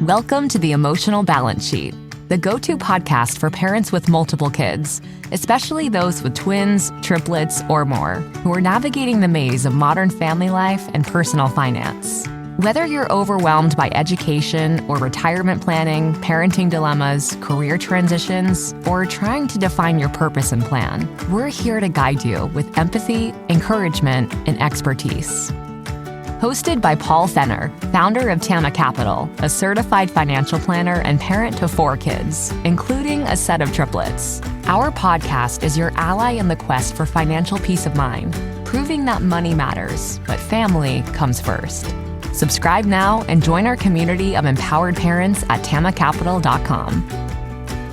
Welcome to the Emotional Balance Sheet, the go-to podcast for parents with multiple kids, especially those with twins, triplets, or more, who are navigating the maze of modern family life and personal finance. Whether you're overwhelmed by education or retirement planning, parenting dilemmas, career transitions, or trying to define your purpose and plan, we're here to guide you with empathy, encouragement, and expertise. Hosted by Paul Fenner, founder of Tama Capital, a certified financial planner and parent to 4 kids, including a set of triplets. Our podcast is your ally in the quest for financial peace of mind, proving that money matters, but family comes first. Subscribe now and join our community of empowered parents at tamacapital.com.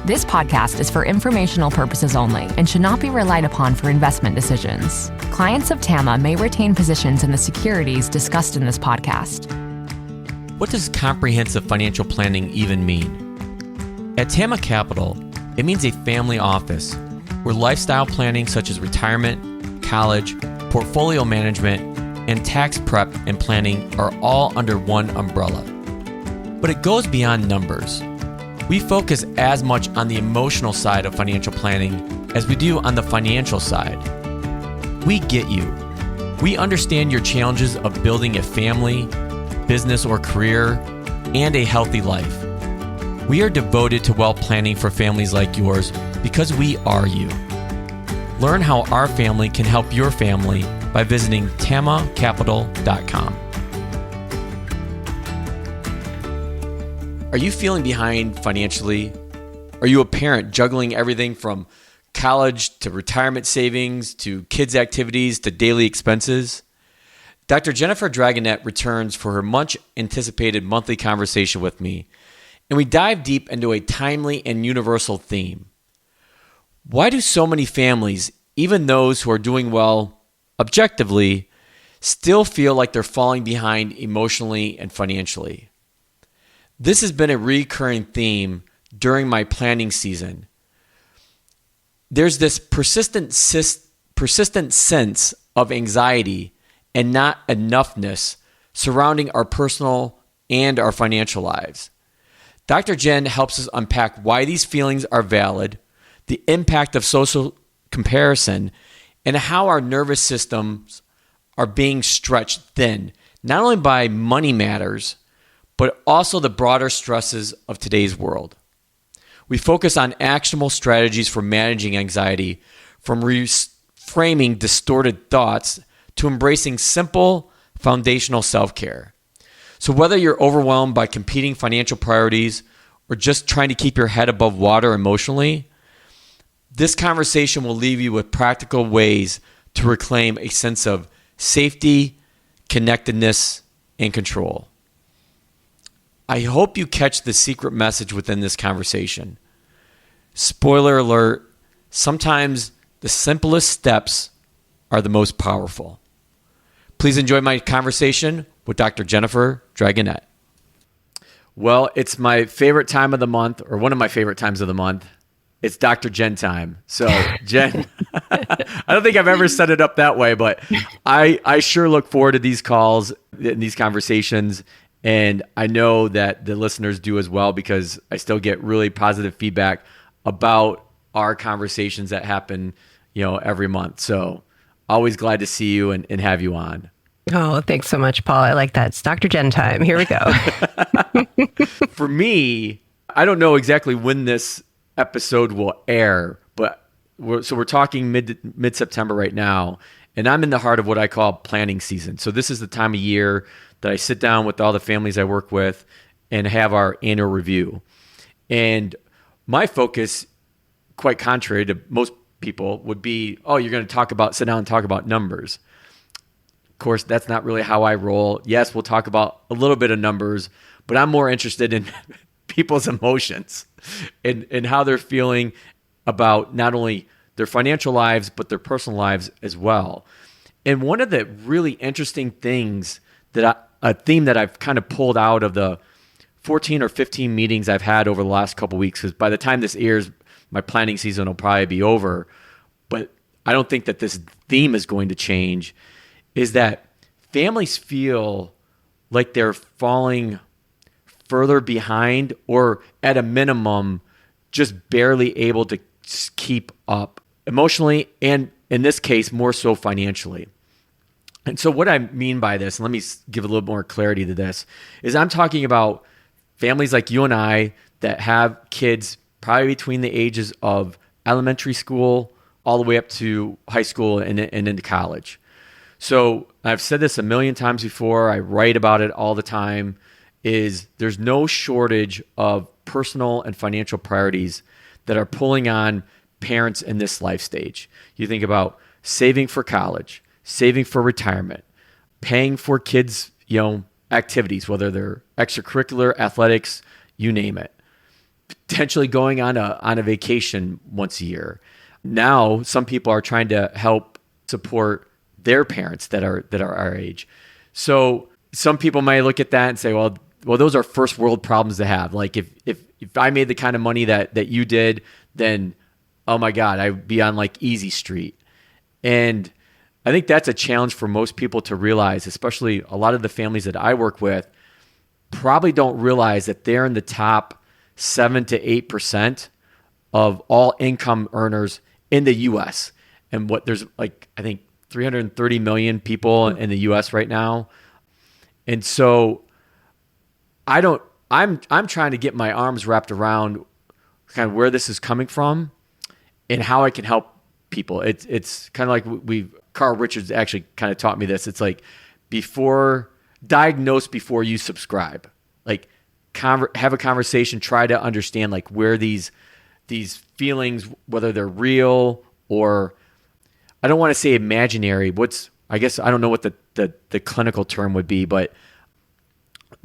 This podcast is for informational purposes only and should not be relied upon for investment decisions. Clients of Tama may retain positions in the securities discussed in this podcast. What does comprehensive financial planning even mean? At Tama Capital, it means a family office where lifestyle planning such as retirement, college, portfolio management, and tax prep and planning are all under one umbrella. But it goes beyond numbers. We focus as much on the emotional side of financial planning as we do on the financial side. We get you. We understand your challenges of building a family, business or career, and a healthy life. We are devoted to wealth planning for families like yours because we are you. Learn how our family can help your family by visiting tamacapital.com. Are you feeling behind financially? Are you a parent juggling everything from college to retirement savings to kids' activities to daily expenses? Dr. Jennifer Dragonette returns for her much anticipated monthly conversation with me, and we dive deep into a timely and universal theme. Why do so many families, even those who are doing well objectively, still feel like they're falling behind emotionally and financially? This has been a recurring theme during my planning season. There's this persistent sense of anxiety and not enoughness surrounding our personal and our financial lives. Dr. Jen helps us unpack why these feelings are valid, the impact of social comparison, and how our nervous systems are being stretched thin, not only by money matters, but also the broader stresses of today's world. We focus on actionable strategies for managing anxiety, from reframing distorted thoughts to embracing simple, foundational self-care. So whether you're overwhelmed by competing financial priorities or just trying to keep your head above water emotionally, this conversation will leave you with practical ways to reclaim a sense of safety, connectedness, and control. I hope you catch the secret message within this conversation. Spoiler alert, sometimes the simplest steps are the most powerful. Please enjoy my conversation with Dr. Jennifer Dragonette. Well, it's my favorite time of the month, or one of my favorite times of the month. It's Dr. Jen time. So, Jen, I don't think I've ever set it up that way, but I sure look forward to these calls and these conversations. And I know that the listeners do as well, because I still get really positive feedback about our conversations that happen, every month. So always glad to see you and have you on. Oh, thanks so much, Paul. I like that. It's Dr. Jen time. Here we go. For me, I don't know exactly when this episode will air, but we're talking mid-September right now, and I'm in the heart of what I call planning season. So this is the time of year that I sit down with all the families I work with and have our annual review. And my focus, quite contrary to most people, would be, oh, you're going to sit down and talk about numbers. Of course, that's not really how I roll. Yes, we'll talk about a little bit of numbers, but I'm more interested in people's emotions and how they're feeling about not only their financial lives, but their personal lives as well. And one of the really interesting things a theme that I've kind of pulled out of the 14 or 15 meetings I've had over the last couple of weeks, because by the time this airs, my planning season will probably be over, but I don't think that this theme is going to change, is that families feel like they're falling further behind, or at a minimum, just barely able to keep up emotionally, and in this case, more so financially. And so what I mean by this, and let me give a little more clarity to this, is I'm talking about families like you and I that have kids probably between the ages of elementary school all the way up to high school and into college. So I've said this a million times before. I write about it all the time, is there's no shortage of personal and financial priorities that are pulling on parents in this life stage. You think about saving for college, saving for retirement, paying for kids, activities, whether they're extracurricular, athletics, you name it. Potentially going on a vacation once a year. Now, some people are trying to help support their parents that are our age. So some people might look at that and say, well, those are first world problems to have. Like if I made the kind of money that you did, then oh my God, I'd be on like easy street. And I think that's a challenge for most people to realize, especially a lot of the families that I work with probably don't realize that they're in the top 7 to 8% of all income earners in the U.S. And there's like, I think 330 million people in the U.S. right now. And so I'm trying to get my arms wrapped around kind of where this is coming from and how I can help people. It's kind of like Carl Richards actually kind of taught me this. It's like diagnose before you subscribe. Like have a conversation, try to understand like where these feelings, whether they're real or I don't want to say imaginary. I guess I don't know what the clinical term would be, but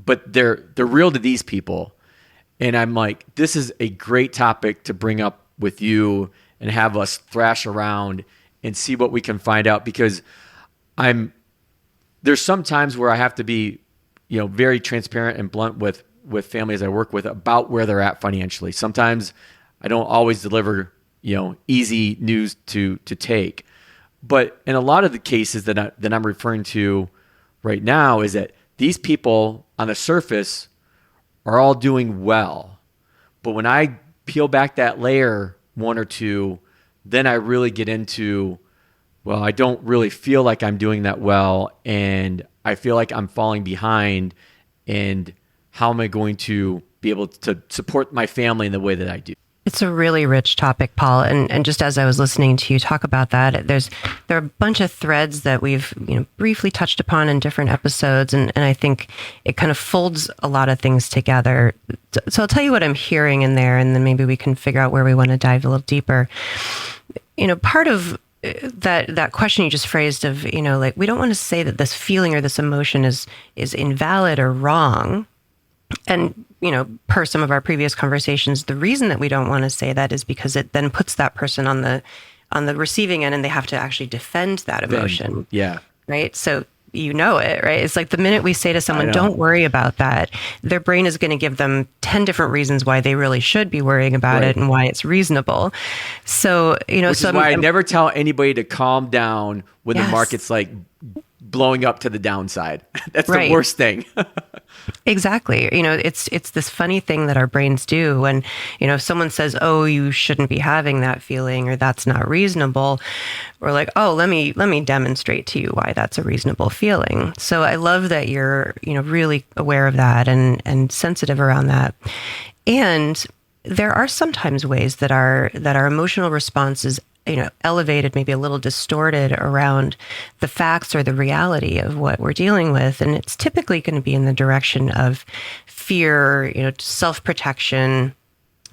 they're real to these people. And I'm like, this is a great topic to bring up with you and have us thrash around and see what we can find out, because there's some times where I have to be, very transparent and blunt with families I work with about where they're at financially. Sometimes I don't always deliver, easy news to take. But in a lot of the cases that I'm referring to right now is that these people on the surface are all doing well. But when I peel back that layer one or two, then I really get into, well, I don't really feel like I'm doing that well, and I feel like I'm falling behind, and how am I going to be able to support my family in the way that I do? It's a really rich topic, Paul. And just as I was listening to you talk about that, there are a bunch of threads that we've briefly touched upon in different episodes. And I think it kind of folds a lot of things together. So I'll tell you what I'm hearing in there, and then maybe we can figure out where we want to dive a little deeper. Part of that question you just phrased of, like, we don't want to say that this feeling or this emotion is invalid or wrong. And, per some of our previous conversations, the reason that we don't want to say that is because it then puts that person on the receiving end, and they have to actually defend that emotion. Yeah. Right. So it, right? It's like the minute we say to someone, don't worry about that, their brain is going to give them 10 different reasons why they really should be worrying about it and why it's reasonable. So, Which is why I never tell anybody to calm down when the market's like blowing up to the downside. That's the worst thing. Exactly. It's this funny thing that our brains do when, if someone says, oh, you shouldn't be having that feeling, or that's not reasonable, we're like, oh, let me demonstrate to you why that's a reasonable feeling. So I love that you're, really aware of that and sensitive around that. And there are sometimes ways that our emotional response is elevated, maybe a little distorted around the facts or the reality of what we're dealing with. And it's typically going to be in the direction of fear, self-protection,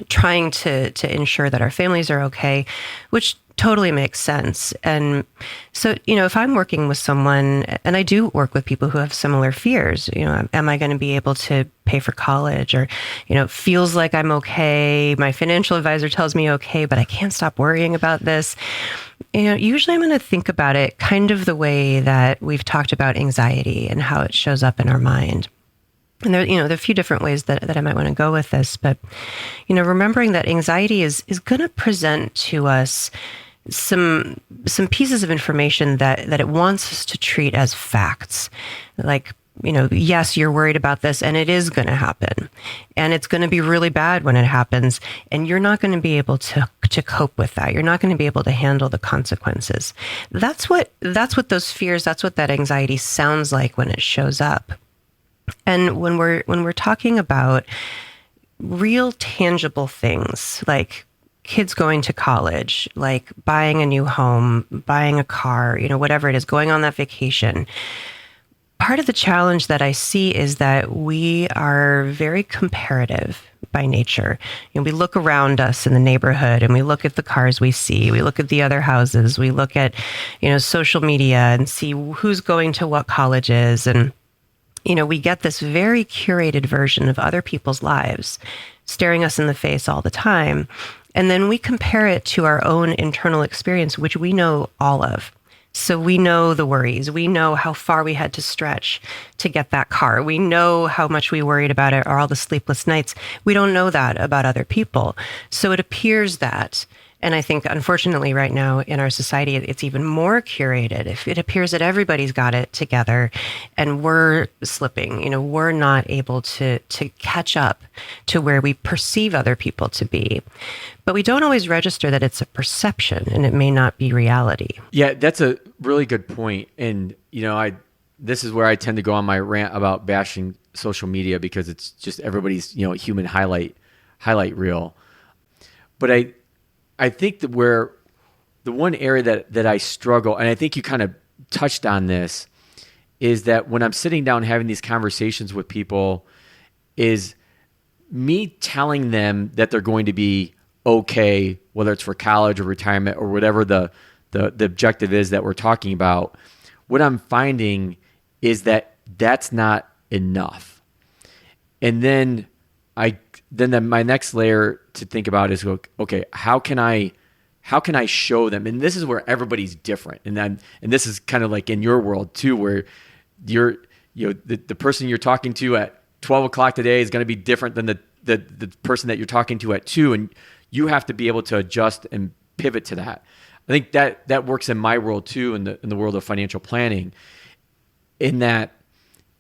trying to ensure that our families are okay, which totally makes sense. And so, if I'm working with someone, and I do work with people who have similar fears, am I going to be able to pay for college? Or, it feels like I'm okay. My financial advisor tells me okay, but I can't stop worrying about this. Usually I'm going to think about it kind of the way that we've talked about anxiety and how it shows up in our mind. And there are a few different ways that I might want to go with this, but, remembering that anxiety is going to present to us some pieces of information that it wants us to treat as facts. Like, yes, you're worried about this and it is going to happen and it's going to be really bad when it happens. And you're not going to be able to cope with that. You're not going to be able to handle the consequences. That's what those fears, that's what that anxiety sounds like when it shows up. And when we're talking about real tangible things like kids going to college, like buying a new home, buying a car, whatever it is, going on that vacation, part of the challenge that I see is that we are very comparative by nature. We look around us in the neighborhood and we look at the cars we see. We look at the other houses. We look at, social media and see who's going to what colleges. And, we get this very curated version of other people's lives staring us in the face all the time. And then we compare it to our own internal experience, which we know all of. So we know the worries. We know how far we had to stretch to get that car. We know how much we worried about it or all the sleepless nights. We don't know that about other people. So it appears that, and I think unfortunately right now in our society, it's even more curated. If it appears that everybody's got it together and we're slipping, we're not able to catch up to where we perceive other people to be. But we don't always register that it's a perception and it may not be reality. Yeah, that's a really good point. And, this is where I tend to go on my rant about bashing social media because it's just everybody's, human highlight reel. But I think that where the one area that I struggle, and I think you kind of touched on this, is that when I'm sitting down having these conversations with people, is me telling them that they're going to be okay, whether it's for college or retirement or whatever the objective is that we're talking about. What I'm finding is that that's not enough. And then my next layer to think about is, okay, how can I show them? And this is where everybody's different. And this is kind of like in your world too, where the person you're talking to at 12 o'clock today is going to be different than the person that you're talking to at 2. And you have to be able to adjust and pivot to that. I think that works in my world too, in the world of financial planning, in that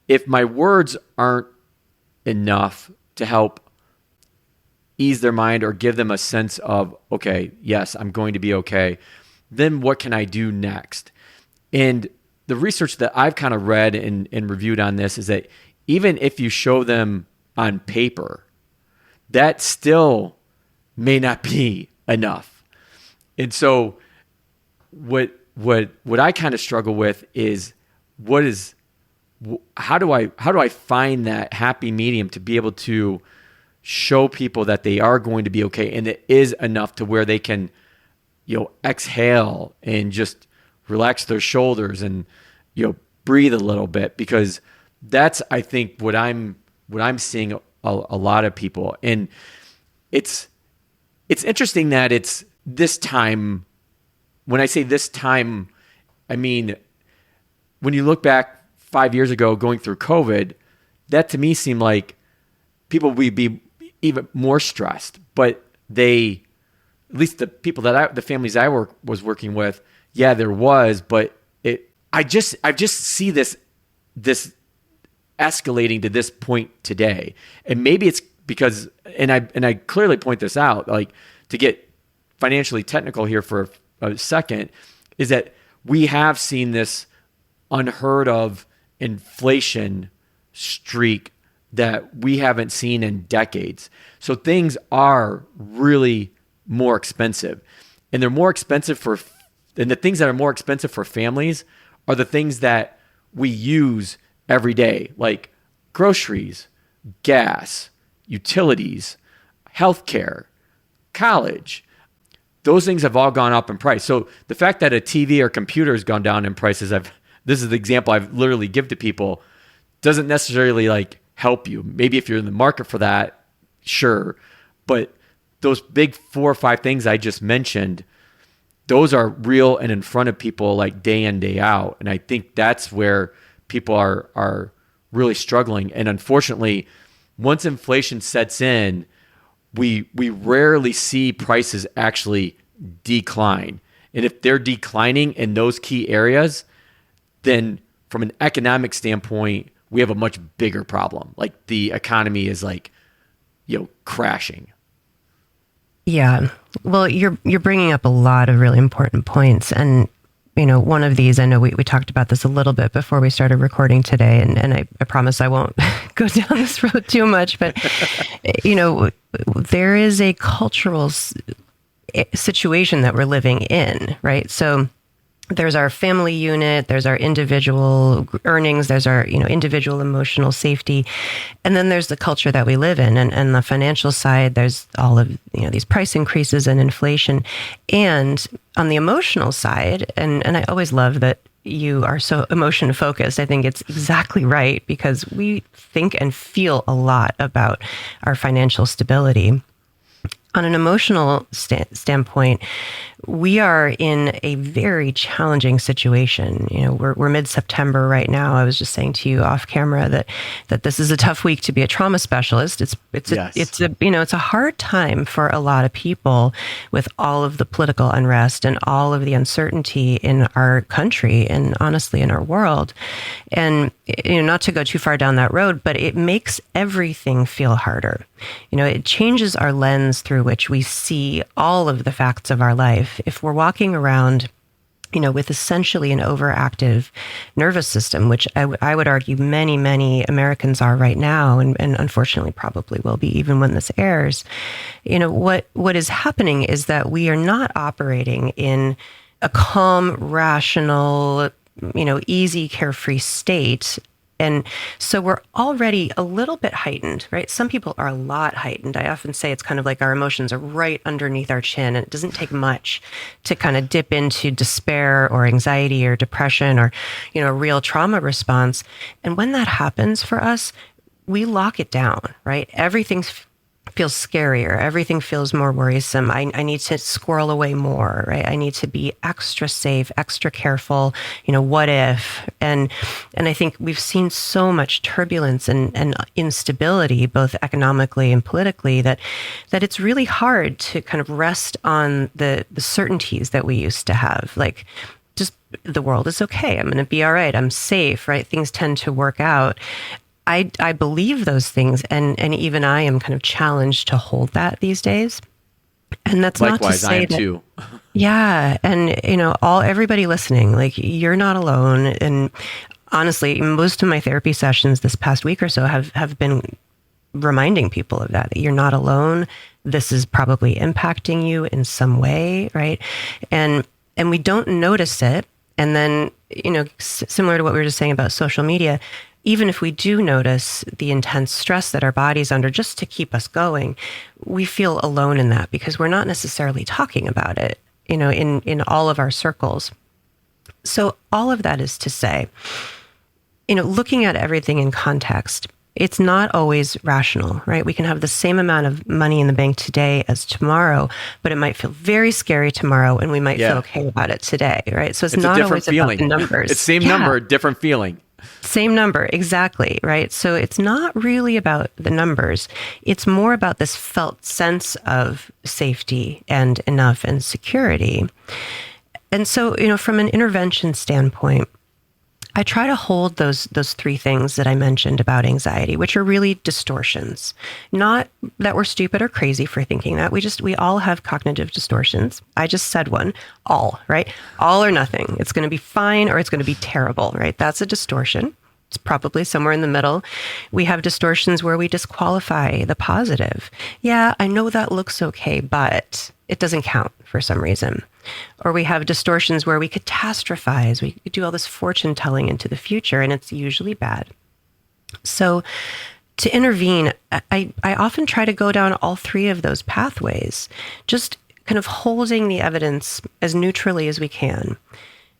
if my words aren't enough to help ease their mind or give them a sense of, okay, yes, I'm going to be okay, then what can I do next? And the research that I've kind of read and reviewed on this is that even if you show them on paper, that still may not be enough. And so what I kind of struggle with is how do I find that happy medium to be able to show people that they are going to be okay and it is enough to where they can exhale and just relax their shoulders and breathe a little bit, because that's, I think, what I'm seeing a lot of people. And it's interesting that it's this time. When I say this time, I mean, when you look back 5 years ago going through COVID, that to me seemed like people would be even more stressed. But at least the people the families I was working with, yeah, there was, but I just see this escalating to this point today. And maybe it's because, and I clearly point this out, like, to get financially technical here for a second, is that we have seen this unheard of inflation streak that we haven't seen in decades. So things are really more expensive, and they're more expensive and the things that are more expensive for families are the things that we use every day, like groceries, gas, utilities, healthcare, college. Those things have all gone up in price. So the fact that a TV or computer has gone down in prices, this is the example I've literally give to people, doesn't necessarily like help you. Maybe if you're in the market for that, sure. But those big 4 or 5 things I just mentioned, those are real and in front of people like day in, day out. And I think that's where people are really struggling. And unfortunately, once inflation sets in, we rarely see prices actually decline. And if they're declining in those key areas, then from an economic standpoint, we have a much bigger problem. Like the economy is like, crashing. Yeah. Well, you're bringing up a lot of really important points. And, one of these, I know we talked about this a little bit before we started recording today, and I promise I won't go down this road too much, but, there is a cultural situation that we're living in, right? So there's our family unit, there's our individual earnings, there's our, individual emotional safety. And then there's the culture that we live in. And the financial side, there's all of, these price increases and inflation. And on the emotional side, and I always love that you are so emotion focused. I think it's exactly right, because we think and feel a lot about our financial stability. On an emotional standpoint, we are in a very challenging situation. We're mid-September right now. I was just saying to you off camera that this is a tough week to be a trauma specialist. It's a hard time for a lot of people with all of the political unrest and all of the uncertainty in our country and honestly in our world. And not to go too far down that road, but it makes everything feel harder. It changes our lens through which we see all of the facts of our life. If we're walking around, with essentially an overactive nervous system, which I would argue many, many Americans are right now, and unfortunately probably will be even when this airs, what is happening is that we are not operating in a calm, rational, easy, carefree state. And so we're already a little bit heightened, right? Some people are a lot heightened. I often say it's kind of like our emotions are right underneath our chin, and it doesn't take much to kind of dip into despair or anxiety or depression or, a real trauma response. And when that happens for us, we lock it down, right? Everything feels scarier. Everything feels more worrisome. I need to squirrel away more, right? I need to be extra safe, extra careful. What if? And I think we've seen so much turbulence and instability, both economically and politically, that it's really hard to kind of rest on the certainties that we used to have. Like, just the world is okay. I'm going to be all right. I'm safe, right? Things tend to work out. I believe those things, and even I am kind of challenged to hold that these days. And that's likewise, not to say I am that, too. Yeah, and everybody listening, like, you're not alone. And honestly, most of my therapy sessions this past week or so have been reminding people of that you're not alone. This is probably impacting you in some way, right? And we don't notice it. And then, similar to what we were just saying about social media, even if we do notice the intense stress that our body's under just to keep us going, we feel alone in that because we're not necessarily talking about it, in all of our circles. So all of that is to say, looking at everything in context, it's not always rational, right? We can have the same amount of money in the bank today as tomorrow, but it might feel very scary tomorrow, and we might feel okay about it today, right? So it's not always about the numbers. It's same number, different feeling. Same number, exactly, right? So it's not really about the numbers. It's more about this felt sense of safety and enough and security. And so, from an intervention standpoint, I try to hold those three things that I mentioned about anxiety, which are really distortions. Not that we're stupid or crazy for thinking that. We all have cognitive distortions. I just said one. All, right? All or nothing. It's going to be fine or it's going to be terrible, right? That's a distortion. It's probably somewhere in the middle. We have distortions where we disqualify the positive. Yeah, I know that looks okay, but it doesn't count for some reason. Or we have distortions where we catastrophize. We do all this fortune telling into the future, and it's usually bad. So to intervene, I often try to go down all three of those pathways, just kind of holding the evidence as neutrally as we can.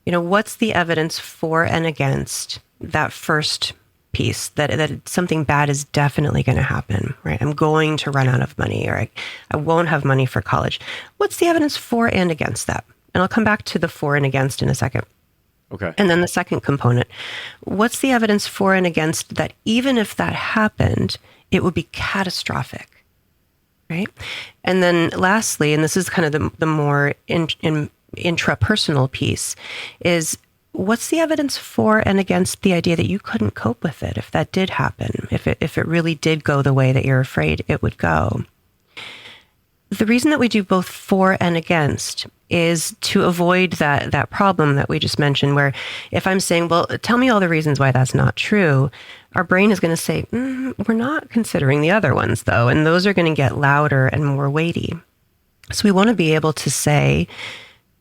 What's the evidence for and against that first piece, that something bad is definitely going to happen, right? I'm going to run out of money, or I won't have money for college. What's the evidence for and against that? And I'll come back to the for and against in a second. Okay. And then the second component, what's the evidence for and against that even if that happened, it would be catastrophic, right? And then lastly, and this is kind of the more intrapersonal piece, is what's the evidence for and against the idea that you couldn't cope with it if that did happen, if it really did go the way that you're afraid it would go? The reason that we do both for and against is to avoid that problem that we just mentioned, where if I'm saying, well, tell me all the reasons why that's not true, our brain is going to say, we're not considering the other ones, though, and those are going to get louder and more weighty. So we want to be able to say,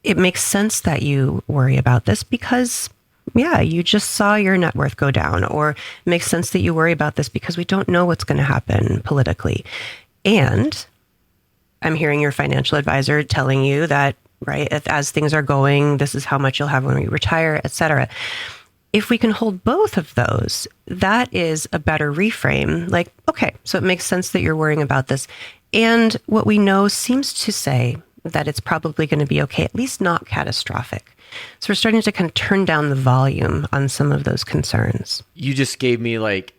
it makes sense that you worry about this because, yeah, you just saw your net worth go down, or it makes sense that you worry about this because we don't know what's going to happen politically. And I'm hearing your financial advisor telling you that, right, as things are going, this is how much you'll have when we retire, et cetera. If we can hold both of those, that is a better reframe. Like, okay, so it makes sense that you're worrying about this. And what we know seems to say that it's probably going to be okay, at least not catastrophic. So we're starting to kind of turn down the volume on some of those concerns. You just gave me like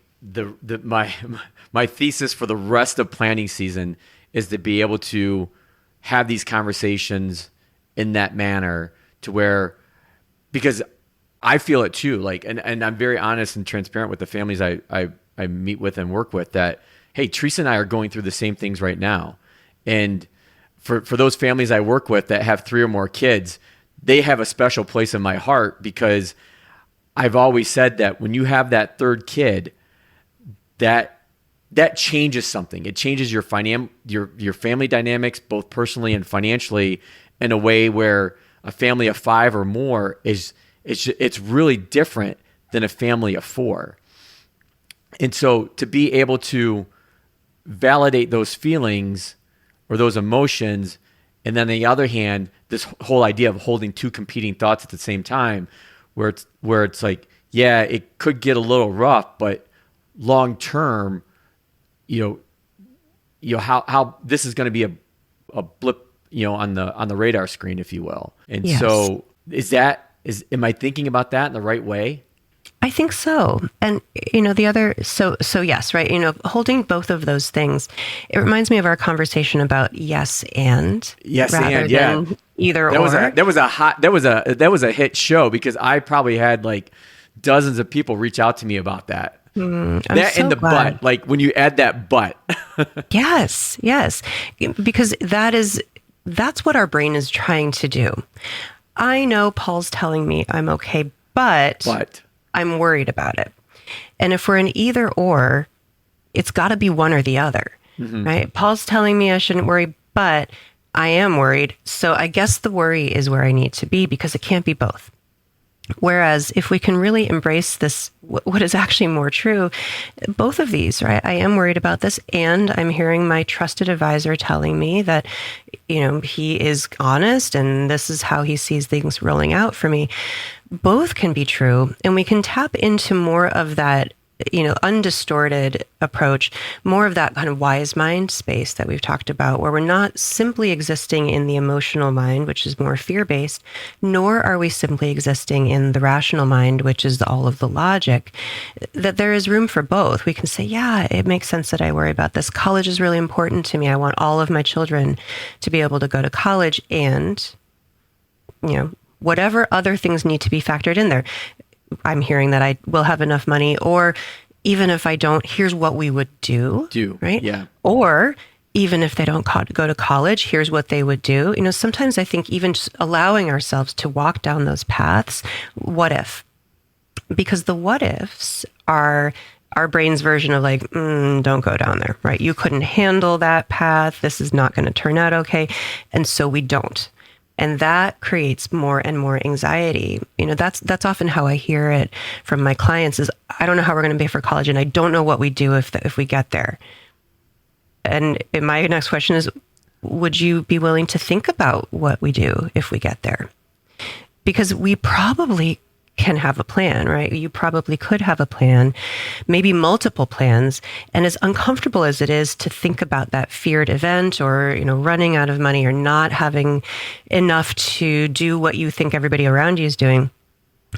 my thesis for the rest of planning season is to be able to have these conversations in that manner, to where, because I feel it too, like, and I'm very honest and transparent with the families I meet with and work with, that, hey, Teresa and I are going through the same things right now. And for those families I work with that have 3 or more kids, they have a special place in my heart, because I've always said that when you have that third kid, that changes something. It changes your family dynamics, both personally and financially, in a way where a family of 5 or more it's really different than a family of 4. And so to be able to validate those feelings or those emotions, and then on the other hand, this whole idea of holding 2 competing thoughts at the same time, where it's like, yeah, it could get a little rough, but long term, you know how this is going to be a blip, on the radar screen, if you will. And yes. So am I thinking about that in the right way? I think so. And, the other, so yes, right. Holding both of those things, it reminds me of our conversation about yes, and yeah. Either that or. That was a hit show, because I probably had like dozens of people reach out to me about that. That so and the glad. But, like when you add that but. Yes. Because that's what our brain is trying to do. I know Paul's telling me I'm okay, but I'm worried about it. And if we're an either or, it's got to be one or the other, right? Paul's telling me I shouldn't worry, but I am worried. So I guess the worry is where I need to be, because it can't be both. Whereas if we can really embrace this, what is actually more true, both of these, right? I am worried about this, and I'm hearing my trusted advisor telling me that, he is honest and this is how he sees things rolling out for me. Both can be true, and we can tap into more of that, undistorted approach, more of that kind of wise mind space that we've talked about, where we're not simply existing in the emotional mind, which is more fear-based, nor are we simply existing in the rational mind, which is all of the logic, that there is room for both. We can say, yeah, it makes sense that I worry about this. College is really important to me. I want all of my children to be able to go to college, and, whatever other things need to be factored in there. I'm hearing that I will have enough money, or even if I don't, here's what we would do. Right? Yeah. Or even if they don't go to college, here's what they would do. Sometimes I think even just allowing ourselves to walk down those paths, what if? Because the what ifs are our brain's version of like, don't go down there, right? You couldn't handle that path. This is not going to turn out okay. And so we don't. And that creates more and more anxiety. That's often how I hear it from my clients is, I don't know how we're going to pay for college, and I don't know what we do if we get there. And my next question is, would you be willing to think about what we do if we get there? Because we probably can have a plan, right? You probably could have a plan, maybe multiple plans. And as uncomfortable as it is to think about that feared event, or, running out of money, or not having enough to do what you think everybody around you is doing,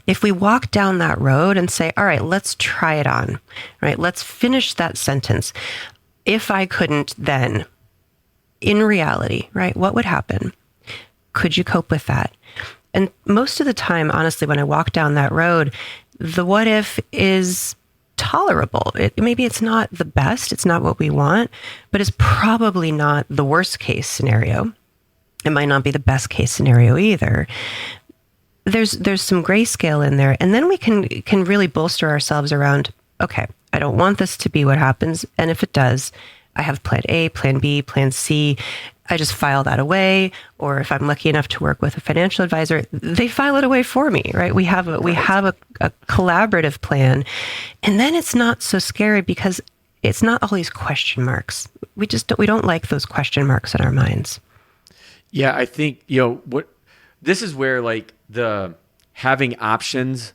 if we walk down that road and say, all right, let's try it on, right? Let's finish that sentence. If I couldn't, then in reality, right? What would happen? Could you cope with that? And most of the time, honestly, when I walk down that road, the what if is tolerable. Maybe it's not the best, it's not what we want, but it's probably not the worst case scenario. It might not be the best case scenario either. There's some grayscale in there. And then we can really bolster ourselves around, okay, I don't want this to be what happens. And if it does, I have plan A, plan B, plan C. I just file that away. Or if I'm lucky enough to work with a financial advisor, they file it away for me, right? We have a collaborative plan. And then it's not so scary because it's not all these question marks. We don't like those question marks in our minds. Yeah, I think, this is where like the having options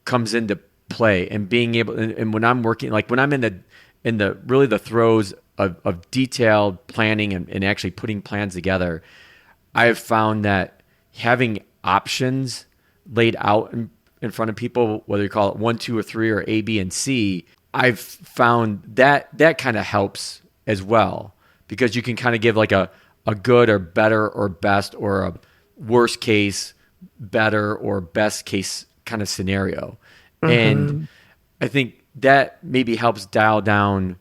comes into play, and being able, and when I'm working, like when I'm in the really the throes of detailed planning and actually putting plans together, I have found that having options laid out in front of people, whether you call it 1, 2, or 3, or A, B, and C, I've found that kind of helps as well, because you can kind of give like a good or better or best, or a worst case, better or best case kind of scenario. Mm-hmm. And I think that maybe helps dial down,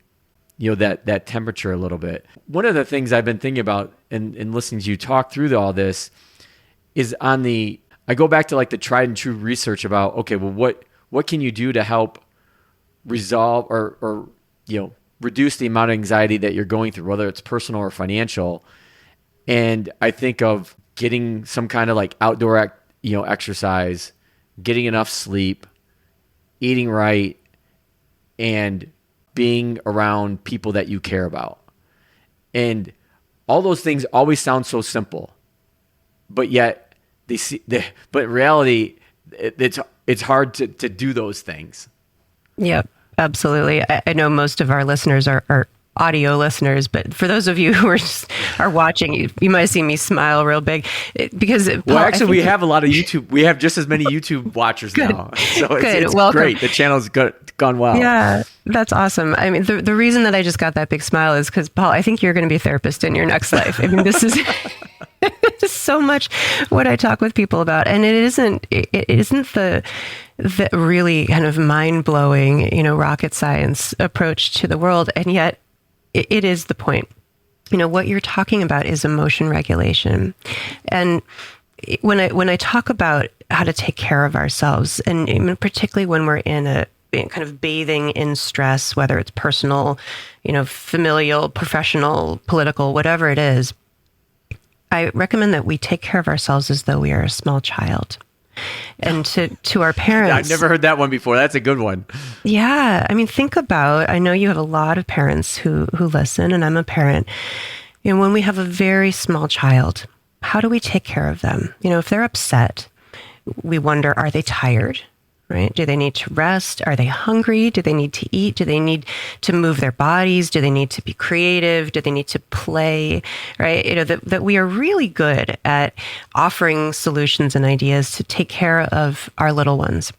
that temperature a little bit. One of the things I've been thinking about in listening to you talk through all this is I go back to like the tried and true research about, okay, well, what can you do to help resolve or reduce the amount of anxiety that you're going through, whether it's personal or financial. And I think of getting some kind of like outdoor exercise, getting enough sleep, eating right, and being around people that you care about. And all those things always sound so simple, but yet but in reality, it's hard to do those things. Yep, absolutely. I know most of our listeners are audio listeners, but for those of you who are watching, you might see me smile real big because we have a lot of YouTube. We have just as many YouTube watchers now, so it's great. The channel's gone well. Yeah, that's awesome. I mean, the reason that I just got that big smile is because, Paul, I think you're going to be a therapist in your next life. I mean, this is just so much what I talk with people about, and it isn't the really kind of mind-blowing, rocket science approach to the world, and yet it is the point. What you're talking about is emotion regulation. And when I talk about how to take care of ourselves, and particularly when we're in a kind of bathing in stress, whether it's personal, familial, professional, political, whatever it is, I recommend that we take care of ourselves as though we are a small child. And to our parents. I've never heard that one before. That's a good one. Yeah. I mean, I know you have a lot of parents who listen, and I'm a parent. When we have a very small child, how do we take care of them? If they're upset, we wonder, are they tired? Right? Do they need to rest? Are they hungry? Do they need to eat? Do they need to move their bodies? Do they need to be creative? Do they need to play? Right? That we are really good at offering solutions and ideas to take care of our little ones.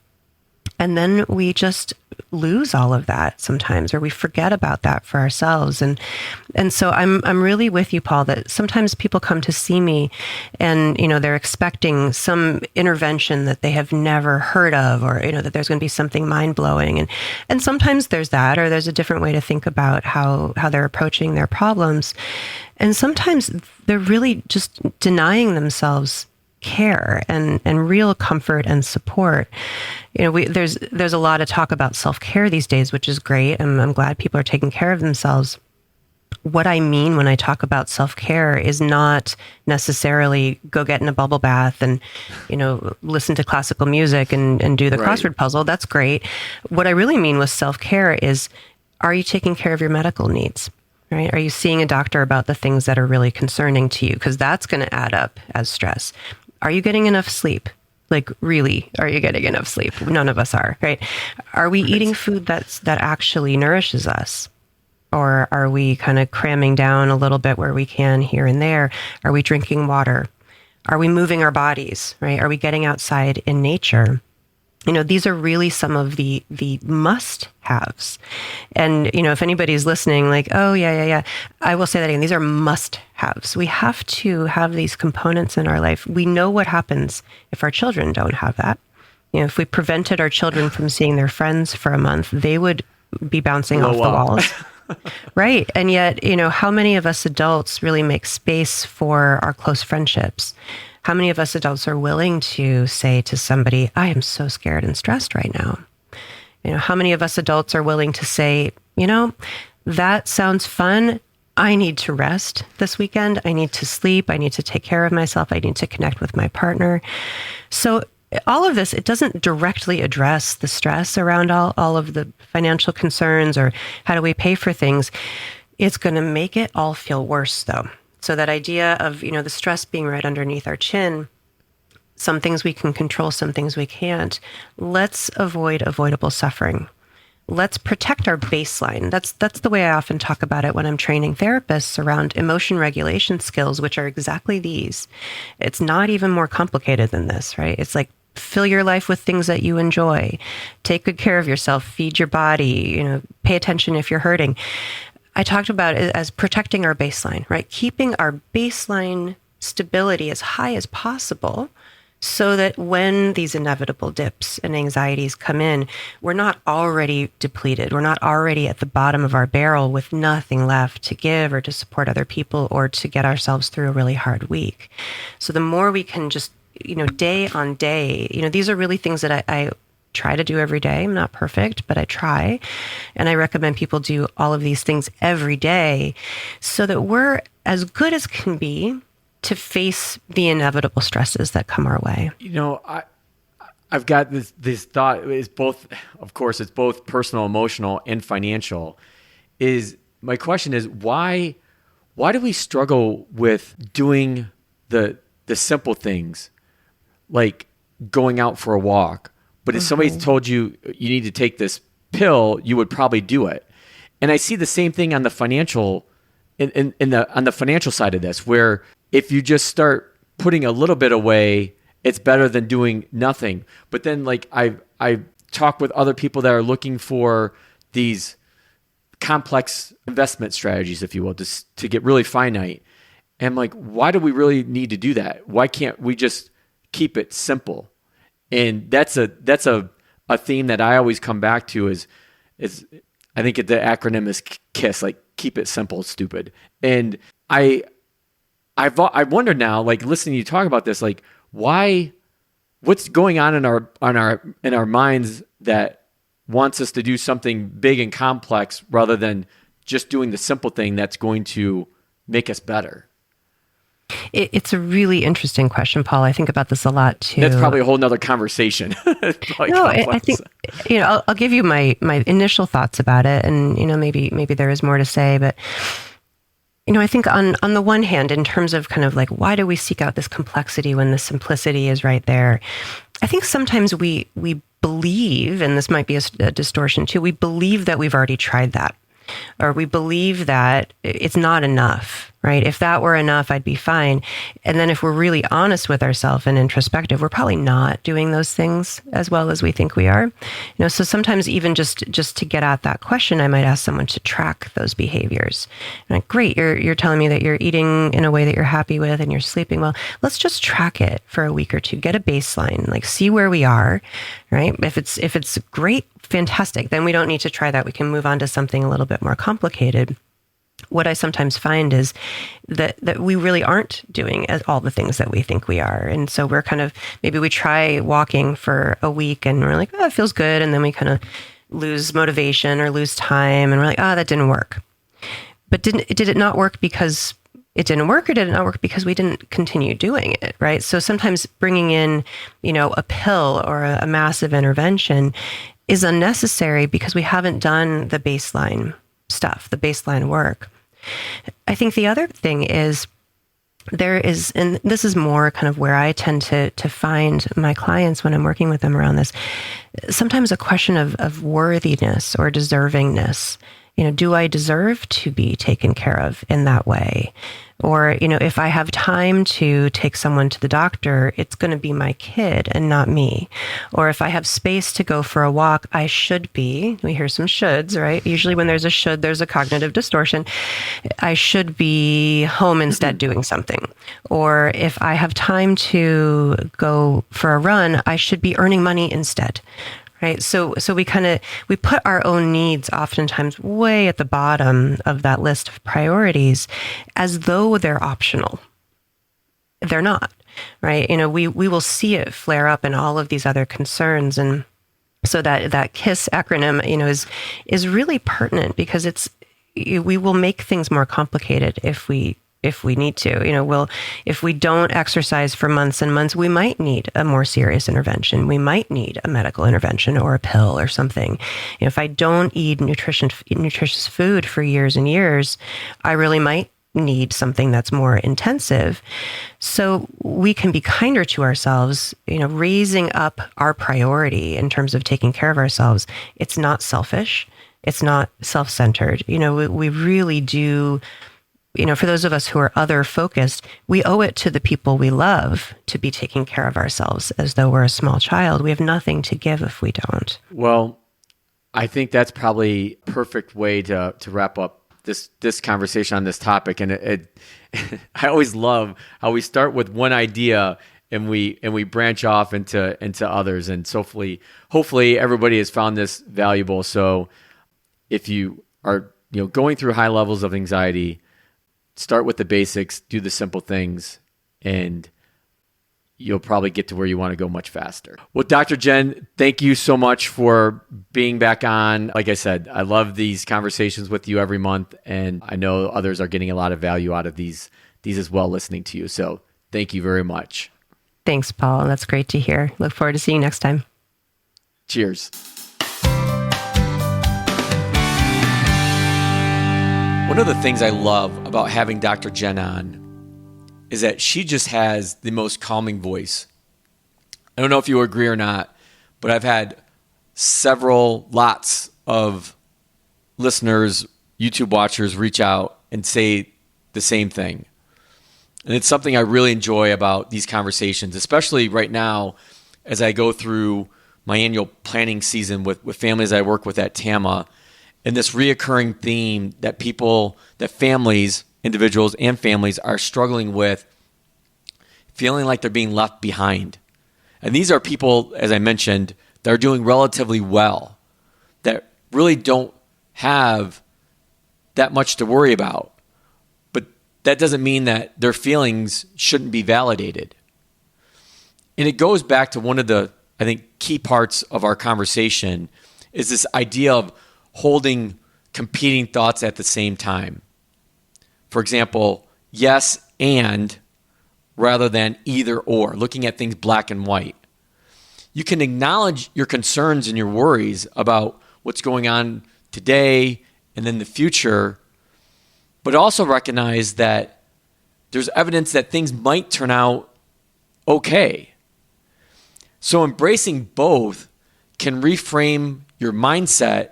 And then we just lose all of that sometimes, or we forget about that for ourselves. And so I'm really with you, Paul, that sometimes people come to see me and, they're expecting some intervention that they have never heard of, or, that there's going to be something mind blowing. And sometimes there's that, or there's a different way to think about how they're approaching their problems. And sometimes they're really just denying themselves care and real comfort and support. There's a lot of talk about self-care these days, which is great. And I'm glad people are taking care of themselves. What I mean when I talk about self-care is not necessarily go get in a bubble bath and, listen to classical music and do the crossword puzzle. That's great. What I really mean with self-care is, are you taking care of your medical needs? Right? Are you seeing a doctor about the things that are really concerning to you? Because that's going to add up as stress. Are you getting enough sleep? Like, really, are you getting enough sleep? None of us are, right? Are we eating food that actually nourishes us? Or are we kind of cramming down a little bit where we can here and there? Are we drinking water? Are we moving our bodies, right? Are we getting outside in nature? These are really some of the must-haves. And, if anybody's listening, like, oh, yeah, I will say that again. These are must-haves. We have to have these components in our life. We know what happens if our children don't have that. If we prevented our children from seeing their friends for a month, they would be bouncing off the walls. Right. And yet, how many of us adults really make space for our close friendships? How many of us adults are willing to say to somebody, I am so scared and stressed right now? How many of us adults are willing to say, that sounds fun. I need to rest this weekend. I need to sleep. I need to take care of myself. I need to connect with my partner. So all of this, it doesn't directly address the stress around all of the financial concerns or how do we pay for things. It's going to make it all feel worse, though. So that idea of, the stress being right underneath our chin, some things we can control, some things we can't. Let's avoid avoidable suffering. Let's protect our baseline. That's the way I often talk about it when I'm training therapists around emotion regulation skills, which are exactly these. It's not even more complicated than this, right? It's like fill your life with things that you enjoy. Take good care of yourself. Feed your body. Pay attention if you're hurting. I talked about it as protecting our baseline, right? Keeping our baseline stability as high as possible so that when these inevitable dips and anxieties come in, we're not already depleted. We're not already at the bottom of our barrel with nothing left to give or to support other people or to get ourselves through a really hard week. So the more we can just, day on day, these are really things that I try to do every day. I'm not perfect, but I try. And I recommend people do all of these things every day so that we're as good as can be to face the inevitable stresses that come our way. I've got this thought is both, of course, it's both personal, emotional, and financial. My question is why do we struggle with doing the simple things like going out for a walk? But if somebody told you need to take this pill, you would probably do it. And I see the same thing on the financial on the financial side of this, where if you just start putting a little bit away, it's better than doing nothing. But then like I talk with other people that are looking for these complex investment strategies, if you will, to get really finite. And I'm like, why do we really need to do that? Why can't we just keep it simple? And that's a theme that I always come back to is I think the acronym is KISS, like keep it simple, stupid. And I wonder now, like listening to you talk about this, like what's going on in our minds that wants us to do something big and complex rather than just doing the simple thing that's going to make us better? It's a really interesting question, Paul. I think about this a lot too. That's probably a whole nother conversation. I think, I'll give you my initial thoughts about it, and maybe there is more to say, but I think on the one hand, in terms of kind of like why do we seek out this complexity when the simplicity is right there? I think sometimes we believe, and this might be a distortion too, we believe that we've already tried that, or we believe that it's not enough, right? If that were enough, I'd be fine. And then if we're really honest with ourselves and introspective, we're probably not doing those things as well as we think we are. So sometimes even just to get at that question, I might ask someone to track those behaviors. And like, great, you're telling me that you're eating in a way that you're happy with and you're sleeping well. Let's just track it for a week or two, get a baseline, like see where we are, right? If it's great, fantastic, then we don't need to try that. We can move on to something a little bit more complicated. What I sometimes find is that we really aren't doing all the things that we think we are. And so we're kind of, maybe we try walking for a week and we're like, oh, it feels good. And then we kind of lose motivation or lose time. And we're like, oh, that didn't work. But did it not work because it didn't work, or did it not work because we didn't continue doing it, right? So sometimes bringing in, a pill or a massive intervention is unnecessary because we haven't done the baseline stuff, the baseline work. I think the other thing is there is, and this is more kind of where I tend to find my clients when I'm working with them around this, sometimes a question of worthiness or deservingness. Do I deserve to be taken care of in that way? Or, if I have time to take someone to the doctor, it's going to be my kid and not me. Or if I have space to go for a walk, I should be, we hear some shoulds, right? Usually when there's a should, there's a cognitive distortion. I should be home instead doing something. Or if I have time to go for a run, I should be earning money instead. Right. So we put our own needs oftentimes way at the bottom of that list of priorities as though they're optional. They're not. Right. We will see it flare up in all of these other concerns. And so that KISS acronym, is really pertinent because we will make things more complicated if we need to. If we don't exercise for months and months, we might need a more serious intervention. We might need a medical intervention or a pill or something. If I don't eat nutritious food for years and years, I really might need something that's more intensive. So we can be kinder to ourselves, raising up our priority in terms of taking care of ourselves. It's not selfish. It's not self-centered. We really do. For those of us who are other focused, we owe it to the people we love to be taking care of ourselves as though we're a small child. We have nothing to give if we don't. Well, I think that's probably a perfect way to wrap up this conversation on this topic. And I always love how we start with one idea and we branch off into others. And so hopefully everybody has found this valuable. So if you are going through high levels of anxiety, start with the basics, do the simple things, and you'll probably get to where you want to go much faster. Well, Dr. Jen, thank you so much for being back on. Like I said, I love these conversations with you every month, and I know others are getting a lot of value out of these as well, listening to you. So thank you very much. Thanks, Paul. That's great to hear. Look forward to seeing you next time. Cheers. One of the things I love about having Dr. Jen on is that she just has the most calming voice. I don't know if you agree or not, but I've had lots of listeners, YouTube watchers reach out and say the same thing. And it's something I really enjoy about these conversations, especially right now as I go through my annual planning season with families I work with at TAMA. And this reoccurring theme that families, individuals and families are struggling with, feeling like they're being left behind. And these are people, as I mentioned, that are doing relatively well, that really don't have that much to worry about. But that doesn't mean that their feelings shouldn't be validated. And it goes back to one of the, I think, key parts of our conversation is this idea of holding competing thoughts at the same time. For example, yes and rather than either or, looking at things black and white. You can acknowledge your concerns and your worries about what's going on today and in the future, but also recognize that there's evidence that things might turn out okay. So embracing both can reframe your mindset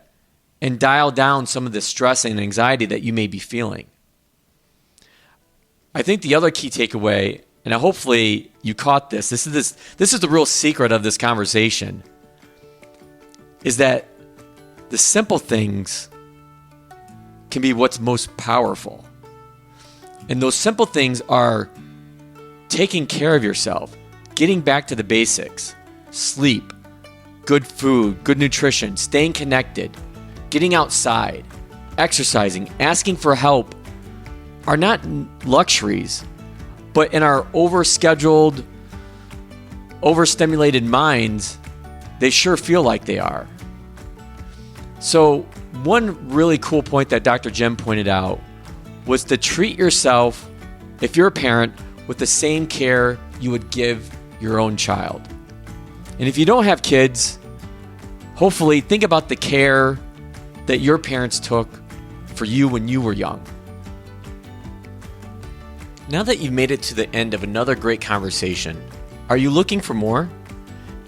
and dial down some of the stress and anxiety that you may be feeling. I think the other key takeaway, and hopefully you caught this is the real secret of this conversation, is that the simple things can be what's most powerful. And those simple things are taking care of yourself, getting back to the basics, sleep, good food, good nutrition, staying connected, getting outside, exercising, asking for help are not luxuries, but in our overscheduled, overstimulated minds, they sure feel like they are. So one really cool point that Dr. Jen pointed out was to treat yourself, if you're a parent, with the same care you would give your own child. And if you don't have kids, hopefully think about the care that your parents took for you when you were young. Now that you've made it to the end of another great conversation, are you looking for more?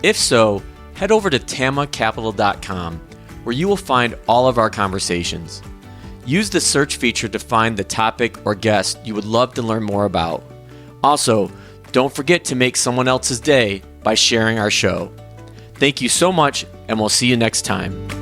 If so, head over to tamacapital.com where you will find all of our conversations. Use the search feature to find the topic or guest you would love to learn more about. Also, don't forget to make someone else's day by sharing our show. Thank you so much, and we'll see you next time.